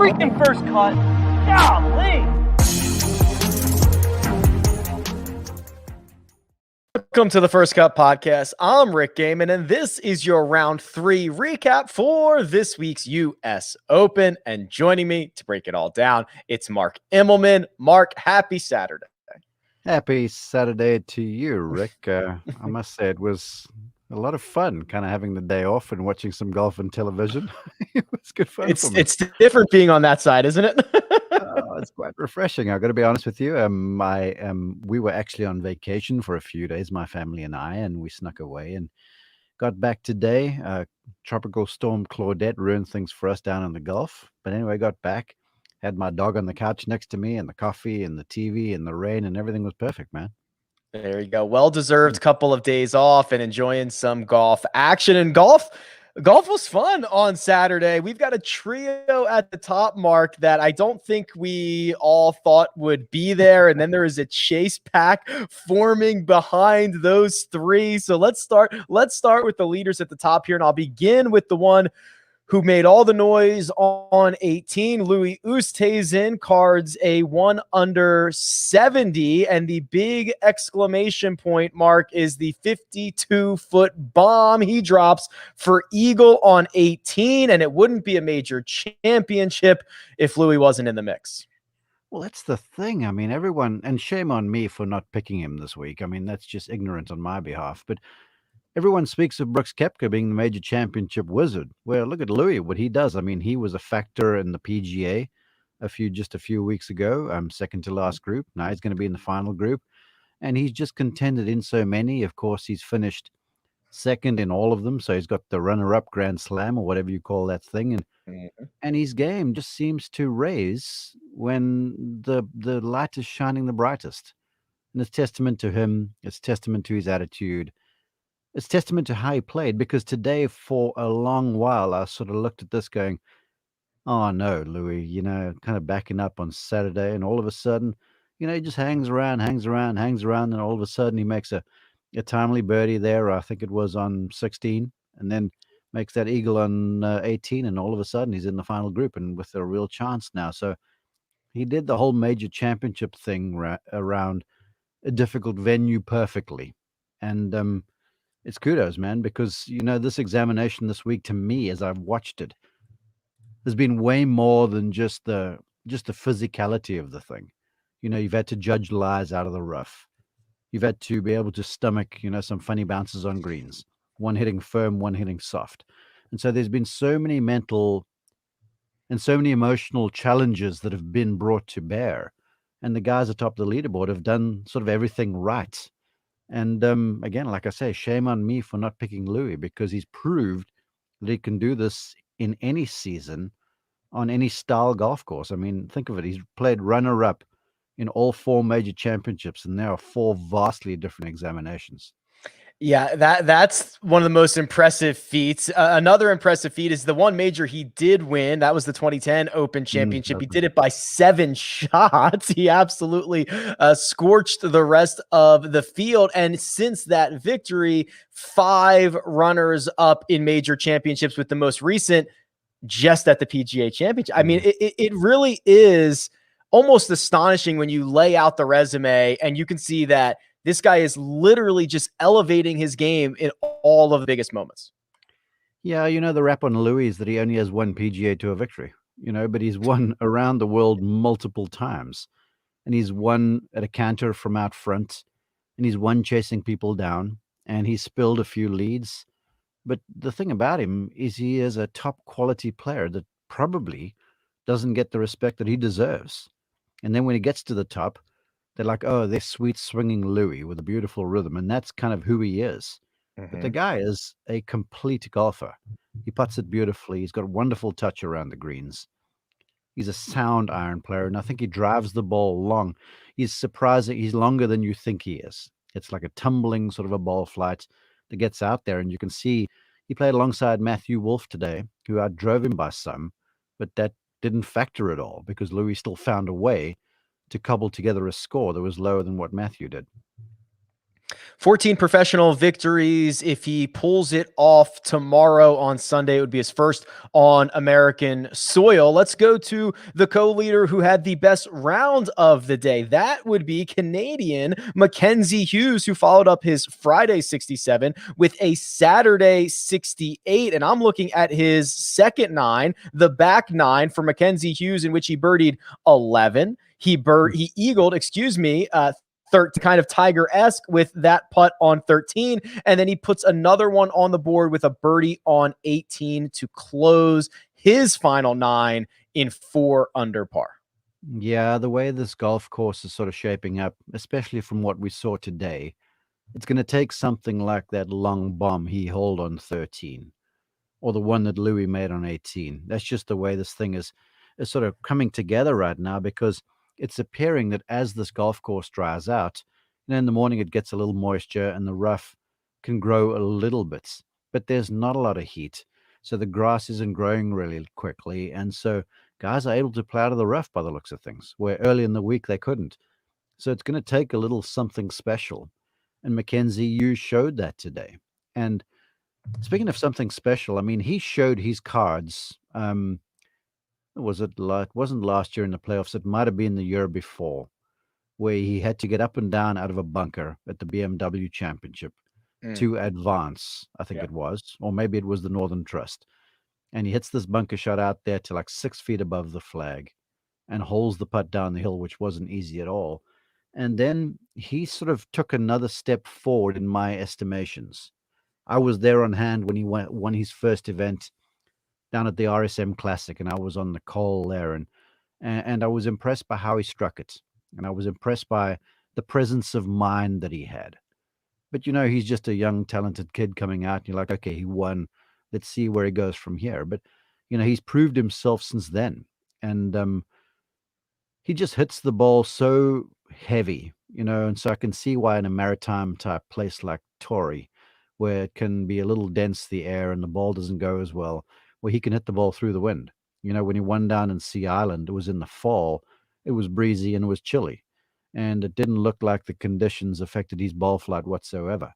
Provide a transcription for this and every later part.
freaking first cut. Golly. Welcome to the First Cut Podcast. I'm Rick Gehman, and this is your round 3 recap for this week's U.S. Open. And joining me to break it all down, it's Mark Immelman. Mark, happy Saturday. Happy Saturday to you, Rick. I must say it was a lot of fun kind of having the day off and watching some golf on television. It was good fun for me. It's different being on that side, isn't it? It's quite refreshing. I've got to be honest with you. We were actually on vacation for a few days, my family and I, and we snuck away and got back today. Tropical Storm Claudette ruined things for us down in the Gulf. But anyway, got back, had my dog on the couch next to me and the coffee and the TV and the rain, and everything was perfect, man. There you go. Well-deserved couple of days off and enjoying some golf action. And golf was fun on Saturday. We've got a trio at the top, Mark, that I don't think we all thought would be there. And then there is a chase pack forming behind those three. So let's start with the leaders at the top here. And I'll begin with the one who made all the noise on 18. Louis Oosthuizen cards a 1 under 70. And the big exclamation point, Mark, is the 52-foot bomb he drops for eagle on 18. And it wouldn't be a major championship if Louis wasn't in the mix. Well, that's the thing. I mean, everyone, and shame on me for not picking him this week. I mean, that's just ignorant on my behalf. But everyone speaks of Brooks Koepka being the major championship wizard. Well, look at Louis, what he does. I mean, he was a factor in the PGA just a few weeks ago, second to last group. Now he's going to be in the final group. And he's just contended in so many. Of course, he's finished second in all of them. So he's got the runner-up Grand Slam or whatever you call that thing. And his game just seems to raise when the light is shining the brightest. And it's testament to him. It's testament to his attitude. It's testament to how he played, because today, for a long while, I sort of looked at this going, oh, no, Louis, kind of backing up on Saturday. And all of a sudden, he just hangs around. And all of a sudden, he makes a timely birdie there. I think it was on 16, and then makes that eagle on 18. And all of a sudden, he's in the final group and with a real chance now. So he did the whole major championship thing around a difficult venue perfectly. And, it's kudos, man, because, this examination this week, to me, as I've watched it, has been way more than just the physicality of the thing. You've had to judge lies out of the rough. You've had to be able to stomach, some funny bounces on greens, one hitting firm, one hitting soft. And so there's been so many mental and so many emotional challenges that have been brought to bear. And the guys atop the leaderboard have done sort of everything right. And again, like I say, shame on me for not picking Louis, because he's proved that he can do this in any season on any style golf course. I mean, think of it. He's played runner-up in all 4 major championships, and there are 4 vastly different examinations. Yeah, that's one of the most impressive feats. Another impressive feat is the one major he did win. That was the 2010 Open Championship. He did it by 7 shots. He absolutely scorched the rest of the field. And since that victory, 5 runners up in major championships, with the most recent just at the PGA Championship. I mean, it really is almost astonishing when you lay out the resume and you can see that this guy is literally just elevating his game in all of the biggest moments. Yeah, the rap on Louis is that he only has 1 PGA Tour victory, but he's won around the world multiple times. And he's won at a canter from out front. And he's won chasing people down. And he's spilled a few leads. But the thing about him is he is a top quality player that probably doesn't get the respect that he deserves. And then when he gets to the top, they're like, oh, they're sweet swinging Louis with a beautiful rhythm. And that's kind of who he is. But the guy is a complete golfer. He puts it beautifully. He's got a wonderful touch around the greens. He's a sound iron player. And I think he drives the ball long. He's surprising. He's longer than you think he is. It's like a tumbling sort of a ball flight that gets out there. And you can see he played alongside Matthew Wolff today, who outdrove him by some. But that didn't factor at all, because Louis still found a way to cobble together a score that was lower than what Matthew did. 14 professional victories. If he pulls it off tomorrow on Sunday, it would be his first on American soil. Let's go to the co-leader who had the best round of the day. That would be Canadian Mackenzie Hughes, who followed up his Friday 67 with a Saturday 68. And I'm looking at his second nine, the back nine for Mackenzie Hughes, in which he birdied 11. He eagled, kind of Tiger-esque with that putt on 13, and then he puts another one on the board with a birdie on 18 to close his final nine in 4 under par. Yeah, the way this golf course is sort of shaping up, especially from what we saw today, it's going to take something like that long bomb he held on 13 or the one that Louis made on 18. That's just the way this thing is sort of coming together right now, because it's appearing that as this golf course dries out, in the morning it gets a little moisture and the rough can grow a little bit, but there's not a lot of heat. So the grass isn't growing really quickly. And so guys are able to play out of the rough by the looks of things, where early in the week they couldn't. So it's going to take a little something special. And Mackenzie, you showed that today. And speaking of something special, I mean, he showed his cards. It wasn't last year in the playoffs. It might have been the year before, where he had to get up and down out of a bunker at the BMW Championship to advance, I think it was, or maybe it was the Northern Trust. And he hits this bunker shot out there to like 6 feet above the flag and holds the putt down the hill, which wasn't easy at all. And then he sort of took another step forward in my estimations. I was there on hand when he won his first event down at the RSM Classic, and I was on the call there, and I was impressed by how he struck it, and I was impressed by the presence of mind that he had. But he's just a young, talented kid coming out, and you're like, okay, he won. Let's see where he goes from here. But he's proved himself since then, and he just hits the ball so heavy, and so I can see why in a maritime type place like Torrey, where it can be a little dense, the air, and the ball doesn't go as well, where he can hit the ball through the wind. When he won down in Sea Island, it was in the fall, it was breezy and it was chilly, and it didn't look like the conditions affected his ball flight whatsoever.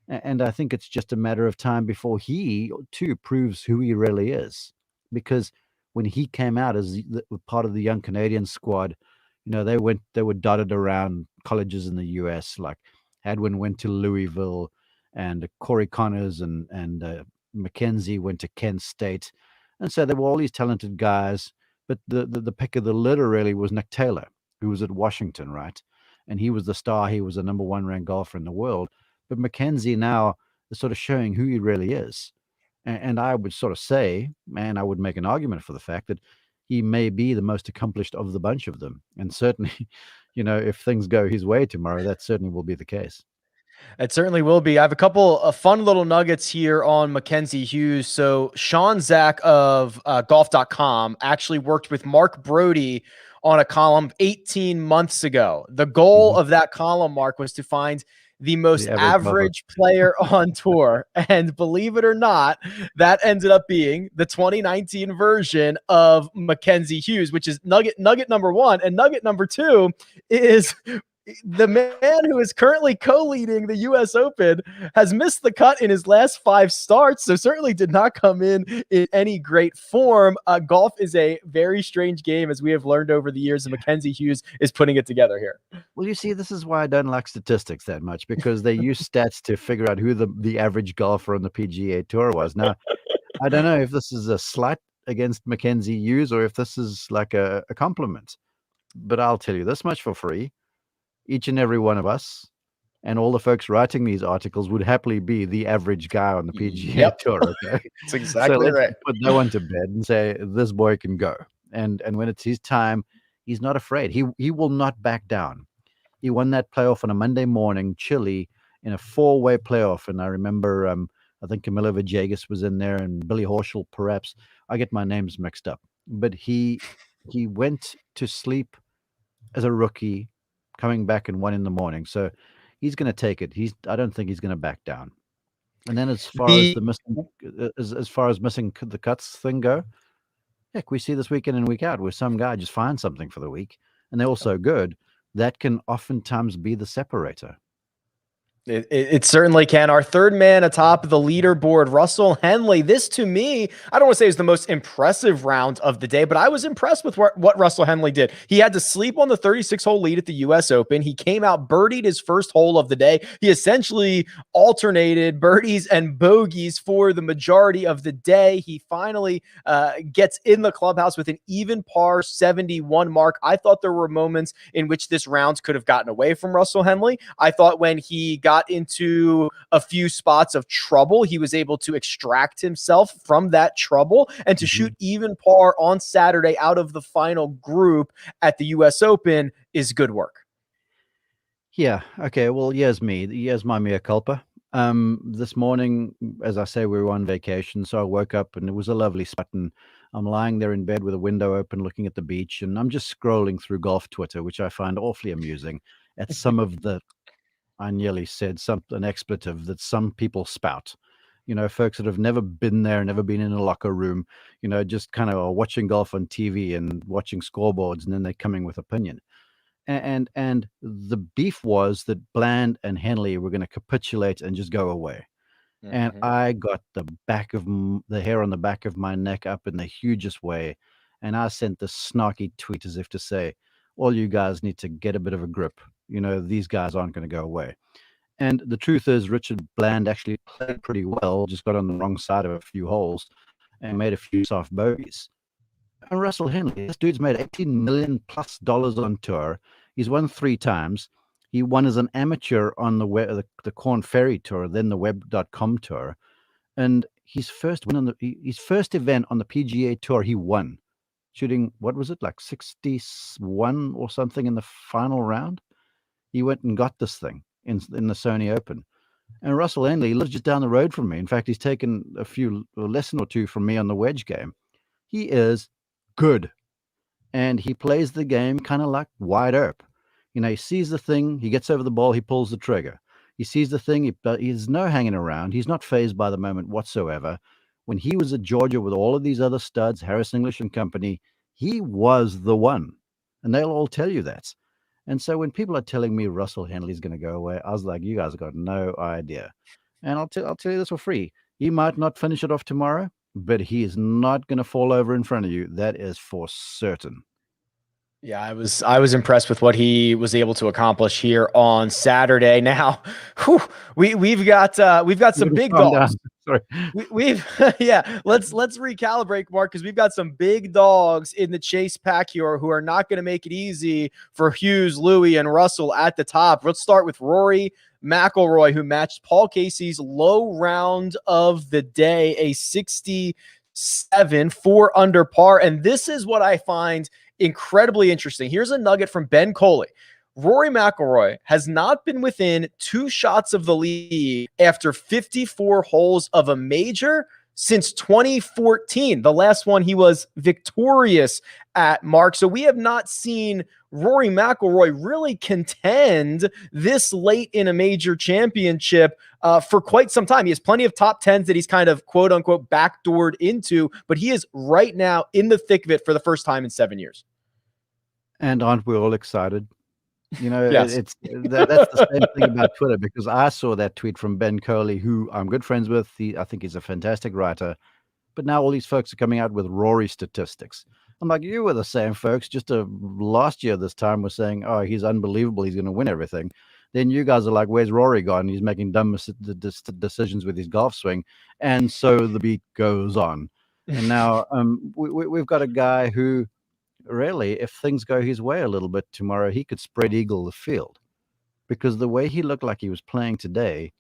And I think it's just a matter of time before he too proves who he really is, because when he came out as part of the young Canadian squad, they were dotted around colleges in the US. Like Hadwin went to Louisville, and Corey Connors and Mackenzie went to Kent State, and so there were all these talented guys. But the pick of the litter really was Nick Taylor, who was at Washington, right? And he was the star. He was the number 1 ranked golfer in the world. But Mackenzie now is sort of showing who he really is. And I would sort of say, and I would make an argument for the fact that he may be the most accomplished of the bunch of them. And certainly, if things go his way tomorrow, that certainly will be the case. It certainly will be. I have a couple of fun little nuggets here on Mackenzie Hughes. So Sean Zach of golf.com actually worked with Mark Brody on a column 18 months ago. The goal of that column, Mark, was to find the most average player on tour. And believe it or not, that ended up being the 2019 version of Mackenzie Hughes, which is nugget number 1. And nugget number 2 is the man who is currently co-leading the U.S. Open has missed the cut in his last 5 starts, so certainly did not come in any great form. Golf is a very strange game, as we have learned over the years, and Mackenzie Hughes is putting it together here. Well, you see, this is why I don't like statistics that much, because they use stats to figure out who the average golfer on the PGA Tour was. Now, I don't know if this is a slight against Mackenzie Hughes or if this is like a compliment, but I'll tell you this much for free. Each and every one of us and all the folks writing these articles would happily be the average guy on the PGA Tour. Okay, that's exactly right. Put that one to bed and say this boy can go. And when it's his time, he's not afraid. He will not back down. He won that playoff on a Monday morning, chilly, in a 4-way playoff. And I remember, I think Camilo Villegas was in there and Billy Horschel, perhaps. I get my names mixed up. But he went to sleep as a rookie, coming back and 1 in the morning. So he's going to take it. I don't think he's going to back down. And then as far as missing the cuts thing go, heck, we see this week in and week out where some guy just finds something for the week and they're all so good that can oftentimes be the separator. It certainly can. Our third man atop the leaderboard, Russell Henley. This, to me, I don't want to say is the most impressive round of the day, but I was impressed with what Russell Henley did. He had to sleep on the 36-hole lead at the U.S. Open. He came out, birdied his first hole of the day. He essentially alternated birdies and bogeys for the majority of the day. He finally gets in the clubhouse with an even par 71 mark. I thought there were moments in which this round could have gotten away from Russell Henley. I thought when he got into a few spots of trouble, he was able to extract himself from that trouble and to shoot even par on Saturday out of the final group at the U.S. Open is good work. Yeah. Okay. Well, here's me. Here's my mea culpa. This morning, as I say, we were on vacation, so I woke up and it was a lovely spot, and I'm lying there in bed with a window open, looking at the beach, and I'm just scrolling through golf Twitter, which I find awfully amusing at some of the, I nearly said an expletive that some people spout. Folks that have never been there, never been in a locker room, just kind of are watching golf on TV and watching scoreboards, and then they're coming with opinion. And the beef was that Bland and Henley were going to capitulate and just go away. And I got the hair on the back of my neck up in the hugest way. And I sent this snarky tweet as if to say, all you guys need to get a bit of a grip. These guys aren't going to go away. And the truth is, Richard Bland actually played pretty well, just got on the wrong side of a few holes and made a few soft bogeys. And Russell Henley, this dude's made $18 million plus on tour. He's won 3 times. He won as an amateur on the Corn Ferry Tour, then the Web.com Tour. And his first event on the PGA Tour, he won, shooting, what was it, like 61 or something in the final round? He went and got this thing in the Sony Open. And Russell Henley lives just down the road from me. In fact, he's taken a lesson or two from me on the wedge game. He is good. And he plays the game kind of like wide open. He sees the thing, he gets over the ball, he pulls the trigger. He sees the thing, he's no hanging around. He's not fazed by the moment whatsoever. When he was at Georgia with all of these other studs, Harris English and company, he was the one. And they'll all tell you that. And so when people are telling me Russell Henley's going to go away, I was like, you guys have got no idea. And I'll tell you this for free. He might not finish it off tomorrow, but he is not going to fall over in front of you. That is for certain. Yeah, I was impressed with what he was able to accomplish here on Saturday. Now, we've got some big dogs. Sorry. We've yeah. Let's recalibrate, Mark, because we've got some big dogs in the chase pack here who are not going to make it easy for Hughes, Louis, and Russell at the top. Let's start with Rory McIlroy, who matched Paul Casey's low round of the day, a 67, 4 under par, and this is what I find incredibly interesting. Here's a nugget from Ben Coley. Rory McIlroy has not been within 2 shots of the lead after 54 holes of a major since 2014. The last one he was victorious at, Mark. So we have not seen Rory McIlroy really contend this late in a major championship for quite some time. He has plenty of top 10s that he's kind of quote unquote backdoored into, but he is right now in the thick of it for the first time in 7 years. And aren't we all excited? Yes. That's the same thing about Twitter, because I saw that tweet from Ben Coley, who I'm good friends with. I think he's a fantastic writer. But now all these folks are coming out with Rory statistics. I'm like, you were the same folks just last year this time were saying, oh, he's unbelievable, he's going to win everything. Then you guys are like, where's Rory gone? He's making dumb decisions with his golf swing. And so the beat goes on. And now we've got a guy who, really, if things go his way a little bit tomorrow, he could spread eagle the field, because the way he looked like he was playing today,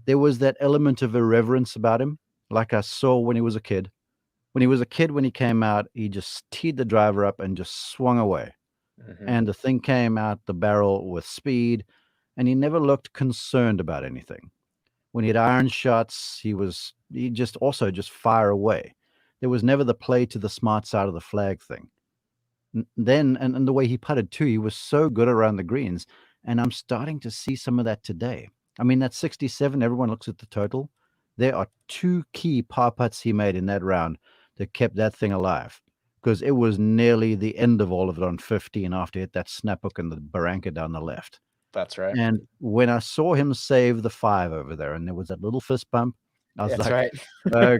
there was that element of irreverence about him, like I saw when he was a kid. When he came out, he just teed the driver up and just swung away. And the thing came out the barrel with speed, and he never looked concerned about anything. When he had iron shots, he just fire away. There was never the play to the smart side of the flag thing. Then, and the way he putted too, he was so good around the greens. And I'm starting to see some of that today. I mean, that 67, everyone looks at the total. There are 2 key par putts he made in that round that kept that thing alive, because it was nearly the end of all of it on 15 after he hit that snap hook and the barranca down the left. That's right. And when I saw him save the 5 over there, and there was that little fist bump, I was That's like, right.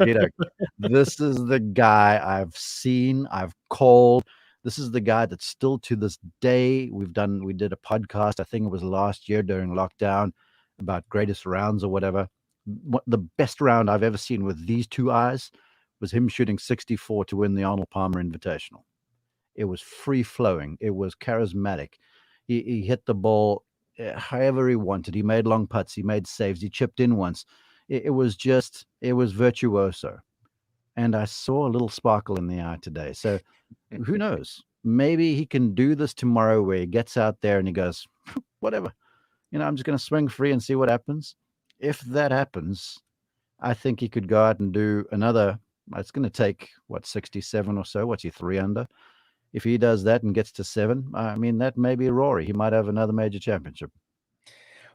okay, this is the guy I've seen, I've called. This is the guy that still to this day, we did a podcast, I think it was last year during lockdown, about greatest rounds or whatever. The best round I've ever seen with these two eyes was him shooting 64 to win the Arnold Palmer Invitational. It was free flowing. It was charismatic. He hit the ball however he wanted. He made long putts. He made saves. He chipped in once. It was virtuoso. And I saw a little sparkle in the eye today. So who knows? Maybe he can do this tomorrow where he gets out there and he goes, whatever. I'm just going to swing free and see what happens. If that happens, I think he could go out and do another. It's going to take, 67 or so? What's he, 3 under? If he does that and gets to 7, I mean, that may be Rory. He might have another major championship.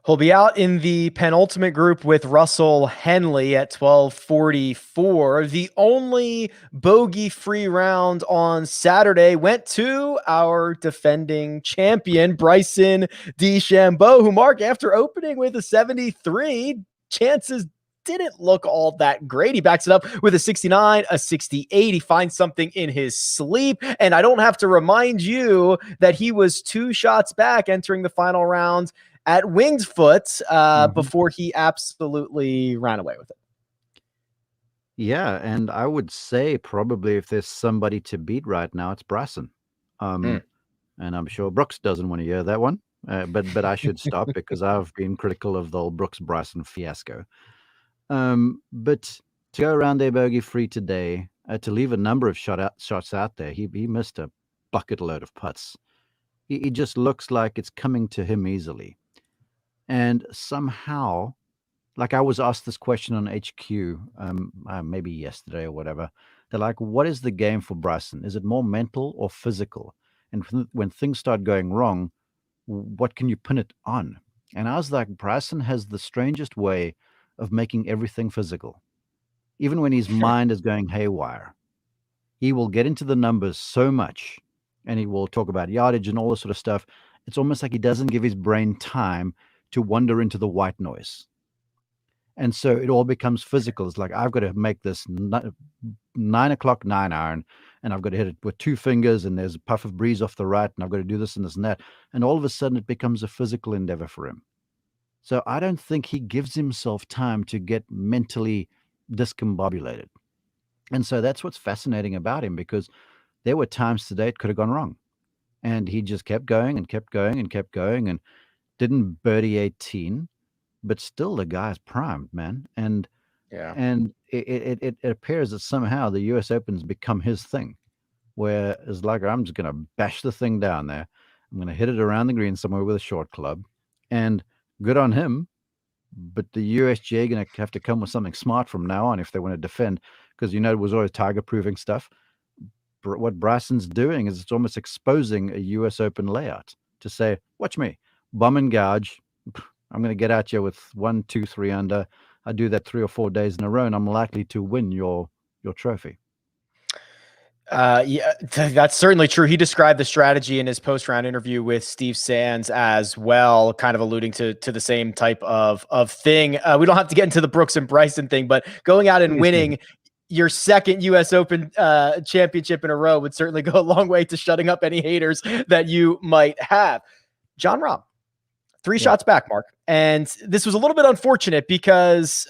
He'll be out in the penultimate group with Russell Henley at 12:44. The only bogey-free round on Saturday went to our defending champion, Bryson DeChambeau, who, Mark, after opening with a 73, chances didn't look all that great. He backs it up with a 69, a 68. He finds something in his sleep. And I don't have to remind you that he was 2 shots back entering the final round at Winged Foot before he absolutely ran away with it. Yeah, and I would say probably if there's somebody to beat right now, it's Bryson. And I'm sure Brooks doesn't want to hear that one, but I should stop because I've been critical of the whole Brooks-Bryson fiasco. But to go around there bogey-free today, to leave a number of shots out there, he missed a bucket load of putts. He just looks like it's coming to him easily. And somehow, like I was asked this question on HQ, maybe yesterday or whatever, they're like, what is the game for Bryson? Is it more mental or physical? And when things start going wrong, what can you pin it on? And I was like, Bryson has the strangest way of making everything physical. Even when his mind is going haywire, he will get into the numbers so much, and he will talk about yardage and all this sort of stuff. It's almost like he doesn't give his brain time to wander into the white noise. And so it all becomes physical. It's like, I've got to make this 9 o'clock 9-iron, and I've got to hit it with 2 fingers, and there's a puff of breeze off the right, and I've got to do this and this and that. And all of a sudden it becomes a physical endeavor for him. So I don't think he gives himself time to get mentally discombobulated. And so that's what's fascinating about him, because there were times today it could have gone wrong. And he just kept going and kept going and kept going and didn't birdie 18, but still the guy's primed, man. And it appears that somehow the US Open's become his thing, where it's like, I'm just going to bash the thing down there. I'm going to hit it around the green somewhere with a short club. And good on him, but the USGA going to have to come with something smart from now on if they want to defend, because it was always tiger-proofing stuff. What Bryson's doing is it's almost exposing a US Open layout to say, watch me, bum and gouge. I'm going to get at you with 1, 2, 3 under. I do that 3 or 4 days in a row, and I'm likely to win your trophy. Yeah, that's certainly true. He described the strategy in his post-round interview with Steve Sands as well, kind of alluding to the same type of thing. We don't have to get into the Brooks and Bryson thing, but going out and winning your second US Open championship in a row would certainly go a long way to shutting up any haters that you might have. Jon Rahm, 3 shots back, Mark. And this was a little bit unfortunate because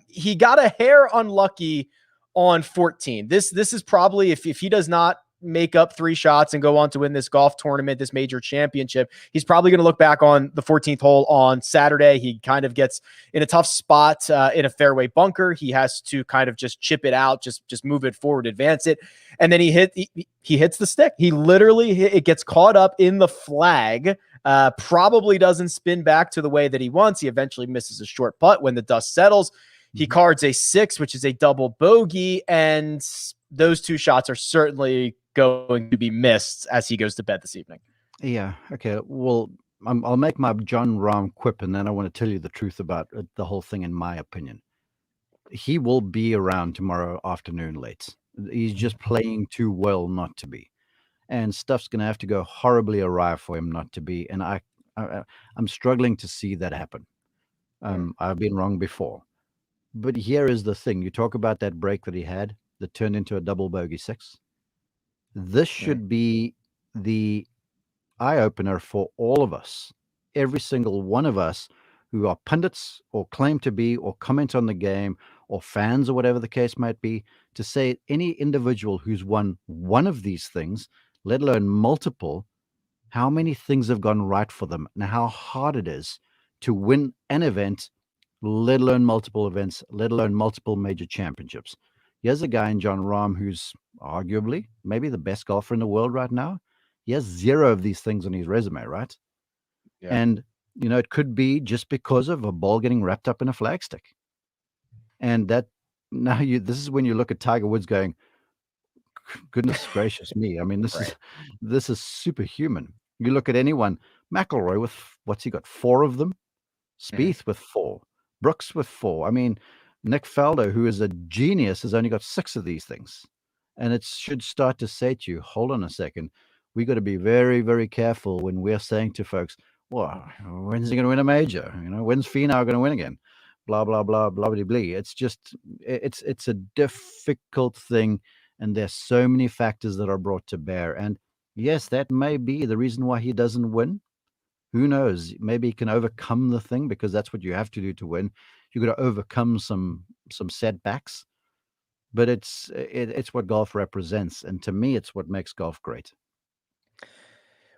he got a hair unlucky on 14. This is probably, if he does not make up 3 shots and go on to win this golf tournament, this major championship, he's probably going to look back on the 14th hole on Saturday. He kind of gets in a tough spot in a fairway bunker. He has to kind of just chip it out, just move it forward, advance it. And then he hits the stick. He literally it gets caught up in the flag. Probably doesn't spin back to the way that he wants. He eventually misses a short putt when the dust settles. He cards a 6, which is a double bogey, and those 2 shots are certainly going to be missed as he goes to bed this evening. Yeah. Okay. Well, I'll make my Jon Rahm quip, and then I want to tell you the truth about the whole thing, in my opinion. He will be around tomorrow afternoon late. He's just playing too well not to be. And stuff's going to have to go horribly awry for him not to be. And I'm struggling to see that happen. I've been wrong before. But here is the thing. You talk about that break that he had that turned into a double bogey 6. This should be the eye opener for all of us, every single one of us who are pundits or claim to be or comment on the game or fans or whatever the case might be, to say any individual who's won one of these things, let alone multiple, how many things have gone right for them and how hard it is to win an event, let alone multiple events, let alone multiple major championships. Here's a guy in Jon Rahm who's arguably maybe the best golfer in the world right now. He has 0 of these things on his resume, right? Yeah. And, it could be just because of a ball getting wrapped up in a flagstick. And that now this is when you look at Tiger Woods going, goodness gracious me. I mean, this is superhuman. You look at anyone, McIlroy with, what's he got? 4 of them? Spieth with 4, Brooks with 4. I mean, Nick Faldo, who is a genius, has only got 6 of these things. And it should start to say to you, hold on a second. We got to be very, very careful when we're saying to folks, well, when's he going to win a major? When's Finau going to win again? Blah, blah, blah, blah, blah, blah. It's just, it's a difficult thing. And there's so many factors that are brought to bear. And yes, that may be the reason why he doesn't win. Who knows? Maybe he can overcome the thing, because that's what you have to do to win. You've got to overcome some setbacks, but it's what golf represents, and to me, it's what makes golf great.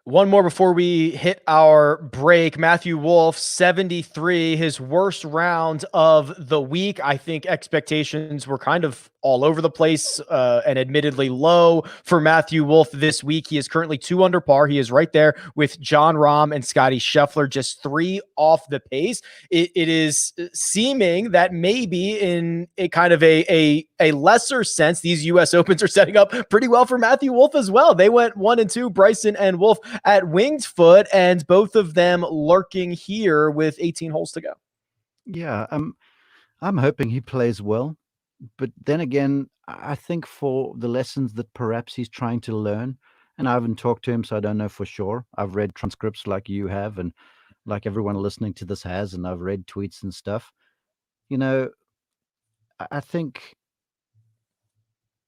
One more before we hit our break. Matthew Wolff, 73, his worst round of the week. I think expectations were kind of all over the place and admittedly low for Matthew Wolff this week. He is currently 2 under par. He is right there with Jon Rahm and Scotty Scheffler, just 3 off the pace. It is seeming that maybe in a kind of a lesser sense, these U.S. Opens are setting up pretty well for Matthew Wolff as well. They went 1 and 2, Bryson and Wolff at Winged Foot, and both of them lurking here with 18 holes to go. Yeah, I'm hoping he plays well. But then again, I think for the lessons that perhaps he's trying to learn, and I haven't talked to him, so I don't know for sure. I've read transcripts like you have, and like everyone listening to this has, and I've read tweets and stuff. I think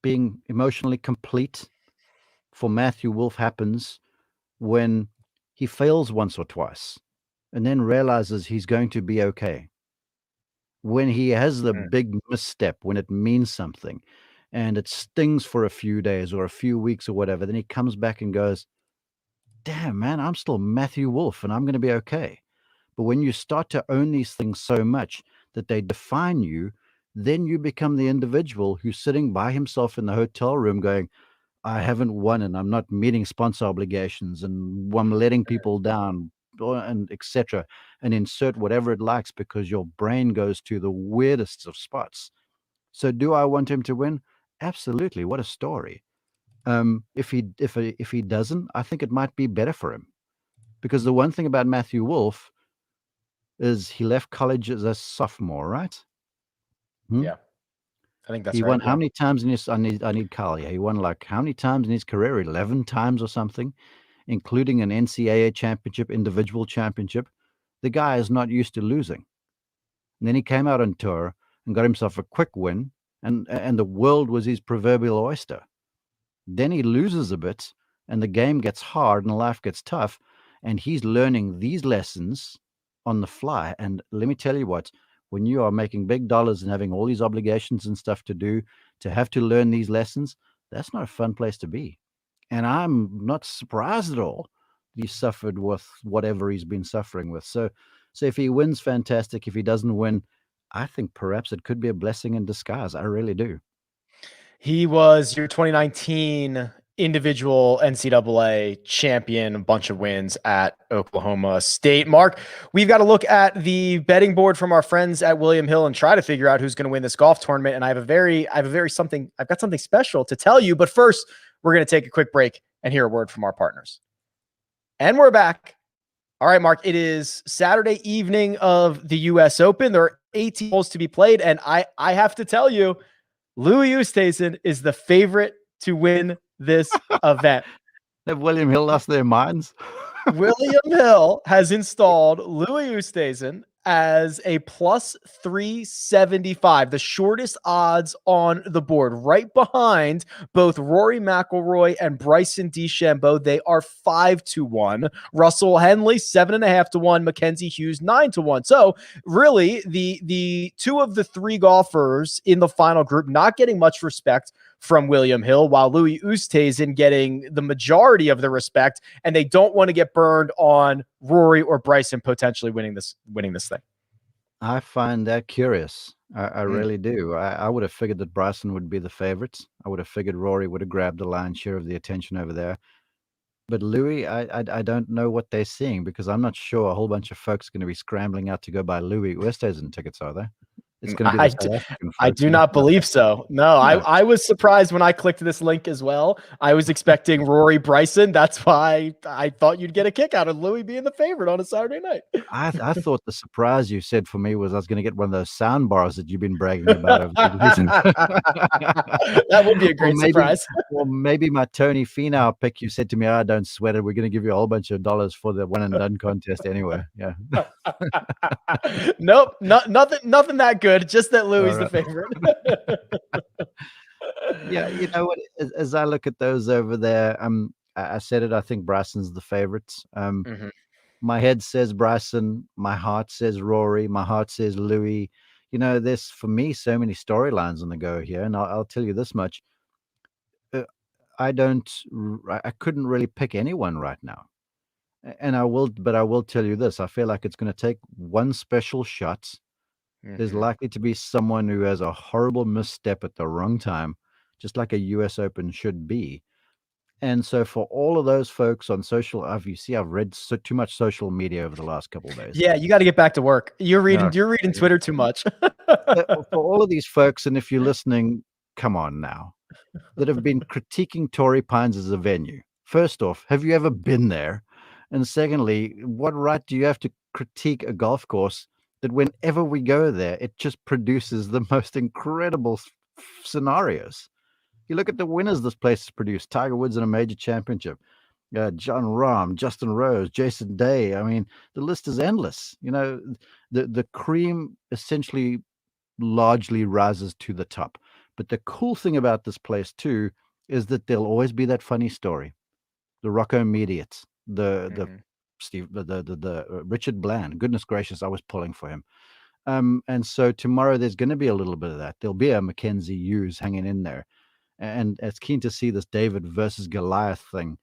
being emotionally complete for Matthew Wolff happens when he fails once or twice and then realizes he's going to be okay. When he has the big misstep, when it means something and it stings for a few days or a few weeks or whatever, then he comes back and goes, damn, man, I'm still Matthew Wolff and I'm going to be okay. But when you start to own these things so much that they define you, then you become the individual who's sitting by himself in the hotel room going, I haven't won and I'm not meeting sponsor obligations and I'm letting people down, and etc. And insert whatever it likes, because your brain goes to the weirdest of spots. So do I want him to win? Absolutely. What a story. If he doesn't, I think it might be better for him, because the one thing about Matthew Wolff is he left college as a sophomore, right? Yeah. I think that's he right. won how many times in his? I need Carl. Yeah, he won like how many times in his career? 11 times or something, including an NCAA championship, individual championship. The guy is not used to losing. And then he came out on tour and got himself a quick win, and the world was his proverbial oyster. Then he loses a bit, and the game gets hard, and life gets tough, and he's learning these lessons on the fly. And let me tell you what. When you are making big dollars and having all these obligations and stuff to do, to have to learn these lessons, that's not a fun place to be. And I'm not surprised at all he suffered with whatever he's been suffering with. So if he wins, fantastic. If he doesn't win, I think perhaps it could be a blessing in disguise. I really do. He was your 2019 individual NCAA champion, a bunch of wins at Oklahoma State. Mark, we've got to look at the betting board from our friends at William Hill and try to figure out who's going to win this golf tournament. And I've got something special to tell you. But first, we're going to take a quick break and hear a word from our partners. And we're back. All right, Mark, it is Saturday evening of the U.S. Open. There are 18 holes to be played. And I have to tell you, Louis Oosthuizen is the favorite to win this event. Have William Hill lost their minds? William Hill has installed Louis Oosthuizen as a plus 375, the shortest odds on the board, right behind both Rory McIlroy and Bryson DeChambeau. They are 5-1. Russell Henley 7.5-1. Mackenzie Hughes 9-1. So really, the two of the three golfers in the final group not getting much respect from William Hill, while Louis Oosthuizen getting the majority of the respect, and they don't want to get burned on Rory or Bryson potentially winning this thing. I find that curious. I really do. I would have figured that Bryson would be the favorites. I would have figured Rory would have grabbed the lion's share of the attention over there. But Louis, I don't know what they're seeing, because I'm not sure a whole bunch of folks are going to be scrambling out to go buy Louis Oosthuizen tickets, are they? It's going to be the South African I folks. do not believe so. No, I was surprised when I clicked this link as well. I was expecting Rory Bryson. That's why I thought you'd get a kick out of Louis being the favorite on a Saturday night. I thought the surprise you said for me was I was going to get one of those sound bars that you've been bragging about over the season. That would be a great surprise. Or maybe my Tony Finau pick, you said to me, don't sweat it. We're going to give you a whole bunch of dollars for the one and done contest anyway. Yeah. Nope. Nothing that good. Just that Louis is the favorite. Yeah. You know what? As I look at those over there, I said it, I think Bryson's the favorites. My head says Bryson, my heart says Rory, my heart says Louis. You know, there's, for me, so many storylines on the go here, and I'll tell you this much. I couldn't really pick anyone right now. And I will tell you this. I feel like it's going to take one special shot. There's likely to be someone who has a horrible misstep at the wrong time, just like a US Open should be. And so for all of those folks on social, I've read too much social media over the last couple of days. Yeah, you got to get back to work. You're reading Twitter too much. For all of these folks, and if you're listening, come on now, that have been critiquing Torrey Pines as a venue. First off, have you ever been there? And secondly, what right do you have to critique a golf course that whenever we go there, it just produces the most incredible scenarios? You look at the winners this place has produced: Tiger Woods in a major championship, Jon Rahm, Justin Rose, Jason Day. I mean, the list is endless. You know, the cream essentially largely rises to the top. But the cool thing about this place too is that there'll always be that funny story. The Rocco Mediates, the Richard Bland. Goodness gracious, I was pulling for him. And so tomorrow there's going to be a little bit of that. There'll be a Mackenzie Hughes hanging in there. And it's keen to see this David versus Goliath thing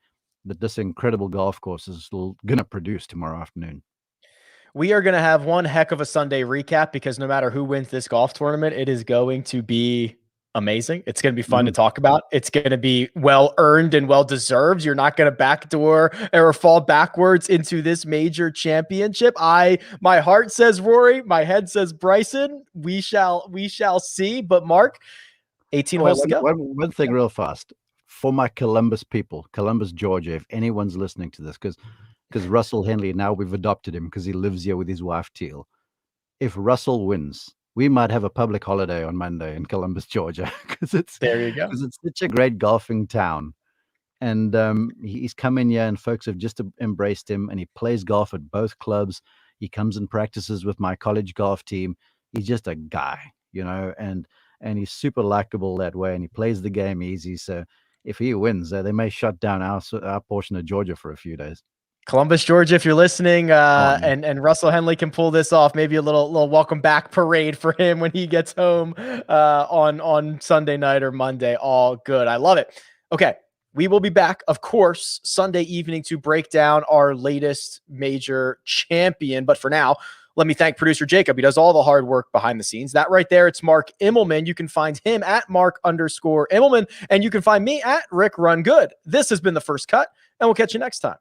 that this incredible golf course is going to produce tomorrow afternoon. We are going to have one heck of a Sunday recap, because no matter who wins this golf tournament, it is going to be amazing. It's going to be fun to talk about. It's going to be well earned and well deserved. You're not going to backdoor or fall backwards into this major championship. My heart says Rory, my head says Bryson. We shall see. But Mark, 18 holes to go. One thing real fast for my Columbus people, Columbus, Georgia, if anyone's listening to this, because Russell Henley, now we've adopted him because he lives here with his wife, Teal. If Russell wins, we might have a public holiday on Monday in Columbus, Georgia, because it's such a great golfing town. And he's come in here and folks have just embraced him, and he plays golf at both clubs. He comes and practices with my college golf team. He's just a guy, you know, and he's super likable that way, and he plays the game easy. So if he wins, they may shut down our portion of Georgia for a few days. Columbus, Georgia, if you're listening, and Russell Henley can pull this off, maybe a little welcome back parade for him when he gets home on Sunday night or Monday. All good. I love it. Okay. We will be back, of course, Sunday evening to break down our latest major champion. But for now, let me thank producer Jacob. He does all the hard work behind the scenes. That right there, it's Mark Immelman. You can find him at Mark_Immelman, and you can find me at Rick Run Good. This has been The First Cut, and we'll catch you next time.